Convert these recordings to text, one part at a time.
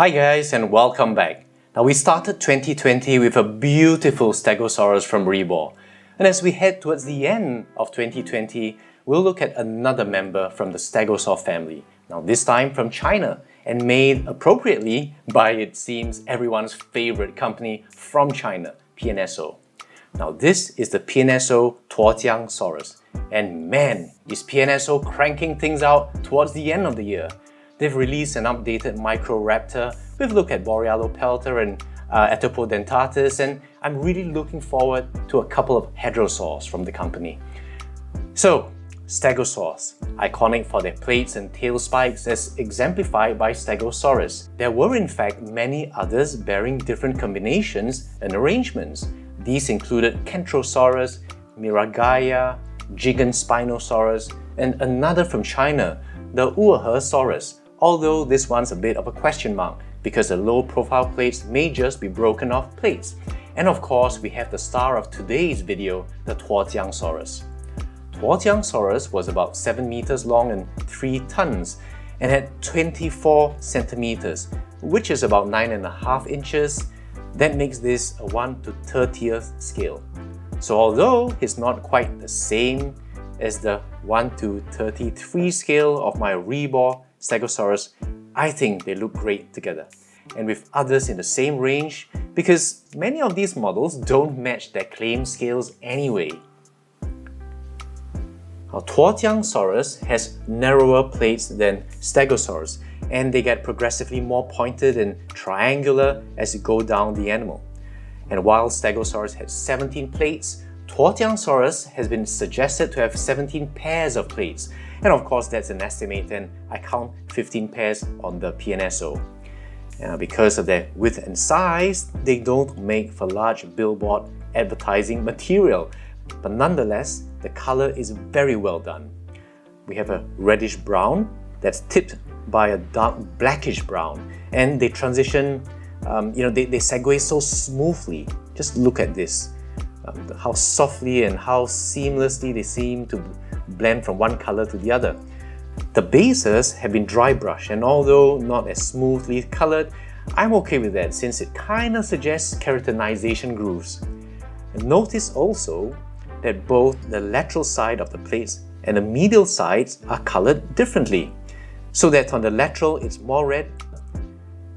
Hi guys and welcome back. Now we started 2020 with a beautiful Stegosaurus from Rebor. And as we head towards the end of 2020, we'll look at another member from the Stegosaur family. Now this time from China and made appropriately by, it seems, everyone's favorite company from China, PNSO. Now this is the PNSO Tuojiangosaurus. And man, is PNSO cranking things out towards the end of the year. They've released an updated Microraptor with a look at Borealopelta and Atopodentatus, and I'm really looking forward to a couple of hadrosaurs from the company. So, Stegosaurs, iconic for their plates and tail spikes as exemplified by Stegosaurus. There were in fact many others bearing different combinations and arrangements. These included Kentrosaurus, Miragaya, Gigant Spinosaurus, and another from China, the Uahesaurus, although this one's a bit of a question mark because the low-profile plates may just be broken off plates. And of course, we have the star of today's video, the Tuojiangosaurus. Tuojiangosaurus was about 7 meters long and 3 tons and had 24 centimeters, which is about 9.5 inches. That makes this a 1 to 30th scale. So although it's not quite the same as the 1 to 33 scale of my Rebor Stegosaurus, I think they look great together, and with others in the same range, because many of these models don't match their claimed scales anyway. Now, Tuojiangosaurus has narrower plates than Stegosaurus, and they get progressively more pointed and triangular as you go down the animal. And while Stegosaurus had 17 plates, Tuojiangosaurus has been suggested to have 17 pairs of plates. And of course, that's an estimate, and I count 15 pairs on the PNSO. Because of their width and size, they don't make for large billboard advertising material. But nonetheless, the color is very well done. We have a reddish brown that's tipped by a dark blackish brown, and they transition, they segue so smoothly. Just look at this. How softly and how seamlessly they seem to blend from one color to the other. The bases have been dry brushed, and although not as smoothly colored, I'm okay with that since it kind of suggests keratinization grooves. And notice also that both the lateral side of the plates and the medial sides are colored differently, so that on the lateral it's more red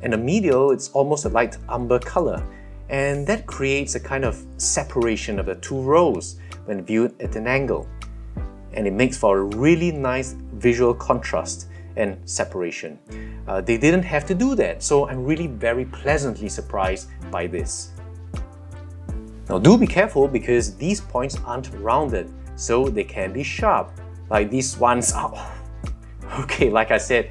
and the medial it's almost a light umber color. And that creates a kind of separation of the two rows when viewed at an angle. And it makes for a really nice visual contrast and separation. They didn't have to do that, so I'm really very pleasantly surprised by this. Now do be careful because these points aren't rounded, so they can be sharp. Like these ones are... Okay, like I said,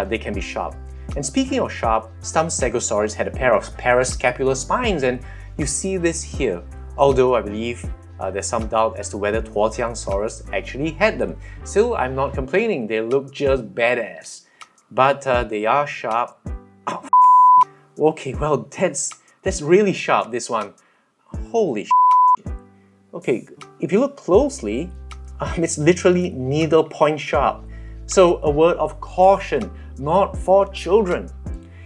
they can be sharp. And speaking of sharp, some Stegosaurus had a pair of parascapular spines, and you see this here, although I believe there's some doubt as to whether Tuojiangosaurus actually had them. Still, I'm not complaining, they look just badass. But they are sharp. Oh, okay, well that's really sharp, this one. Holy Okay, if you look closely, it's literally needle point sharp. So a word of caution, not for children.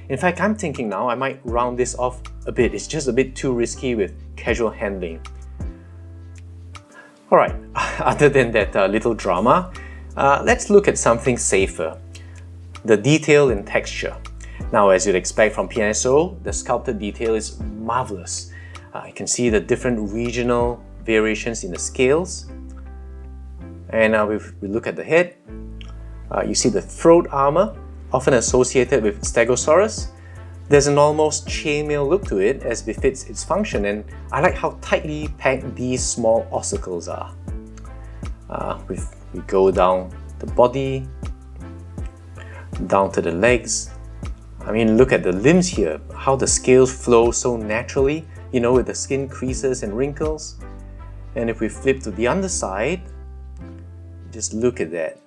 In fact, I'm thinking now I might round this off a bit. It's just a bit too risky with casual handling. Alright, other than that little drama, let's look at something safer. The detail in texture. Now, as you'd expect from PNSO, the sculpted detail is marvelous. You can see the different regional variations in the scales. And if we look at the head, you see the throat armor, often associated with Stegosaurus. There's an almost chainmail look to it as befits its function, and I like how tightly packed these small ossicles are. We go down the body, down to the legs. I mean, look at the limbs here, how the scales flow so naturally, with the skin creases and wrinkles. And if we flip to the underside, just look at that.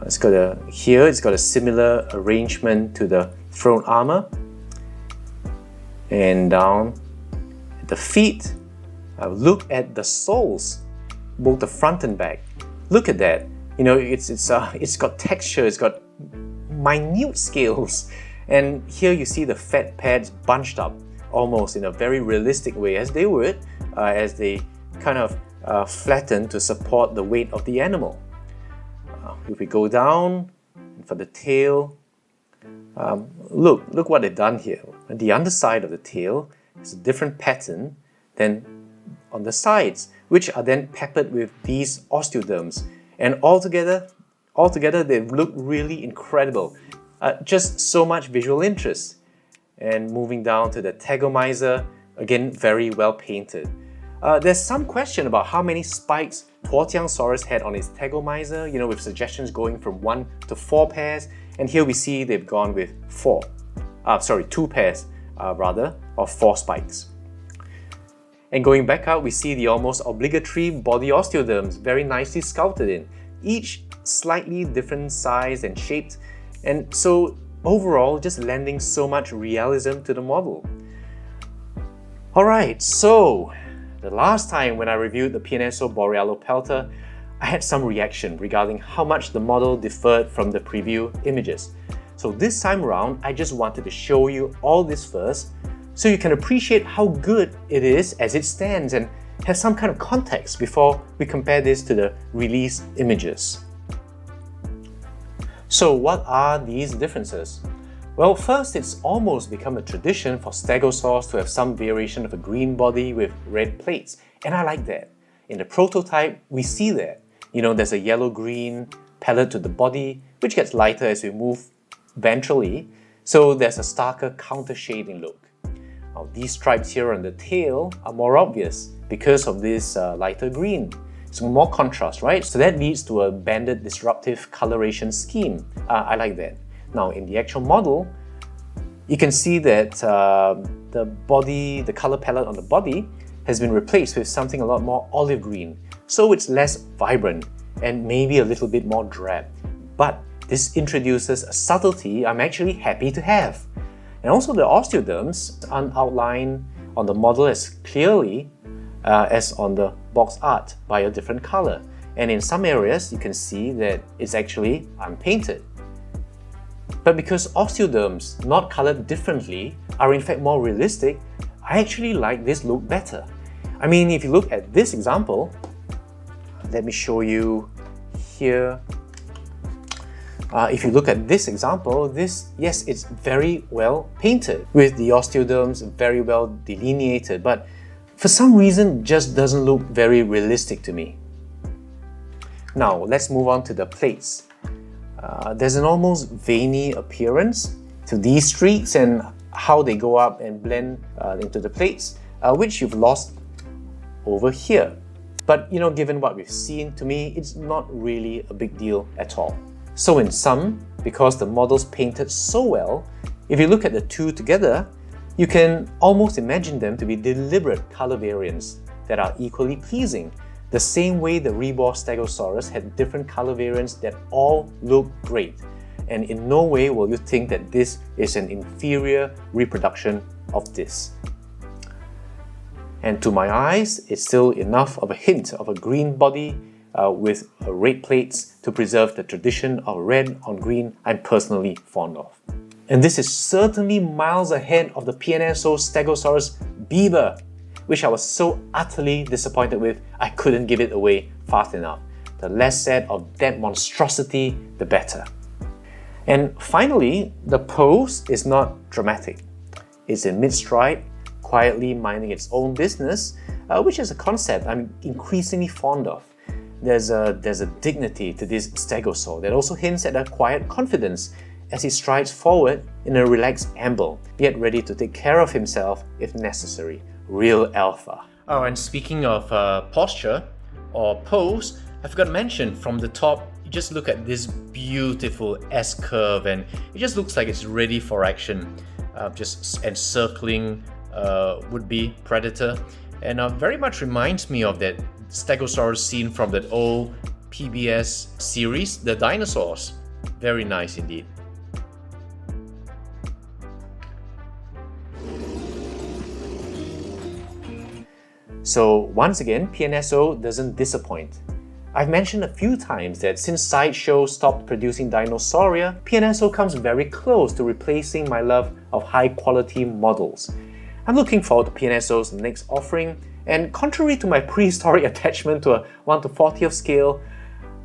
It's got a similar arrangement to the throat armor. And down at the feet, look at the soles, both the front and back. Look at that. It's got texture, it's got minute scales, And here you see the fat pads bunched up, almost in a very realistic way, as they would, as they kind of flatten to support the weight of the animal. If we go down, for the tail, look what they've done here. The underside of the tail is a different pattern than on the sides, which are then peppered with these osteoderms. And altogether they look really incredible. Just so much visual interest. And moving down to the tegomizer, again, very well painted. There's some question about how many spikes Tuojiangosaurus had on its tegomizer, with suggestions going from 1 to 4 pairs. And here we see they've gone with 2 pairs of 4 spikes. And going back out, we see the almost obligatory body osteoderms, very nicely sculpted in, each slightly different size and shaped, and so overall just lending so much realism to the model. Alright, so the last time when I reviewed the PNSO Borealopelta, I had some reaction regarding how much the model differed from the preview images. So this time around, I just wanted to show you all this first, so you can appreciate how good it is as it stands and have some kind of context before we compare this to the released images. So what are these differences? Well, first, it's almost become a tradition for stegosaurs to have some variation of a green body with red plates, and I like that. In the prototype, we see that. There's a yellow-green palette to the body, which gets lighter as we move ventrally, so there's a starker counter-shading look. Now, these stripes here on the tail are more obvious because of this lighter green. It's more contrast, right? So that leads to a banded disruptive coloration scheme. I like that. Now, in the actual model, you can see that the color palette on the body has been replaced with something a lot more olive green. So it's less vibrant and maybe a little bit more drab. But this introduces a subtlety I'm actually happy to have. And also the osteoderms aren't outlined on the model as clearly as on the box art by a different color. And in some areas, you can see that it's actually unpainted. But because osteoderms, not colored differently, are in fact more realistic, I actually like this look better. I mean, if you look at this example, let me show you here. If you look at this example, yes, it's very well painted with the osteoderms very well delineated, but for some reason, just doesn't look very realistic to me. Now, let's move on to the plates. There's an almost veiny appearance to these streaks and how they go up and blend into the plates, which you've lost over here. But given what we've seen, to me, it's not really a big deal at all. So in sum, because the model's painted so well, if you look at the two together, you can almost imagine them to be deliberate color variants that are equally pleasing, the same way the Rebor Stegosaurus had different color variants that all look great. And in no way will you think that this is an inferior reproduction of this. And to my eyes, it's still enough of a hint of a green body with red plates to preserve the tradition of red on green I'm personally fond of. And this is certainly miles ahead of the PNSO Stegosaurus Beaver, which I was so utterly disappointed with, I couldn't give it away fast enough. The less said of that monstrosity, the better. And finally, the pose is not dramatic. It's in mid-stride, quietly minding its own business, which is a concept I'm increasingly fond of. There's a dignity to this stegosaur that also hints at a quiet confidence as he strides forward in a relaxed amble, yet ready to take care of himself if necessary. Real alpha. Oh, and speaking of posture or pose, I forgot to mention from the top, you just look at this beautiful S-curve and it just looks like it's ready for action, just encircling would-be predator, and very much reminds me of that Stegosaurus scene from that old PBS series, The Dinosaurs. Very nice indeed. So once again, PNSO doesn't disappoint. I've mentioned a few times that since Sideshow stopped producing Dinosauria, PNSO comes very close to replacing my love of high-quality models. I'm looking forward to PNSO's next offering, and contrary to my prehistoric attachment to a 1/40th scale,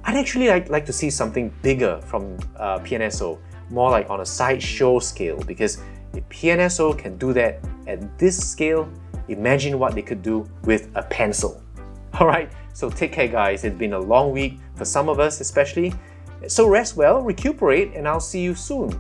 I'd actually like to see something bigger from PNSO, more like on a Sideshow scale, because if PNSO can do that at this scale, imagine what they could do with a pencil. Alright, so take care guys, it's been a long week for some of us especially. So rest well, recuperate, and I'll see you soon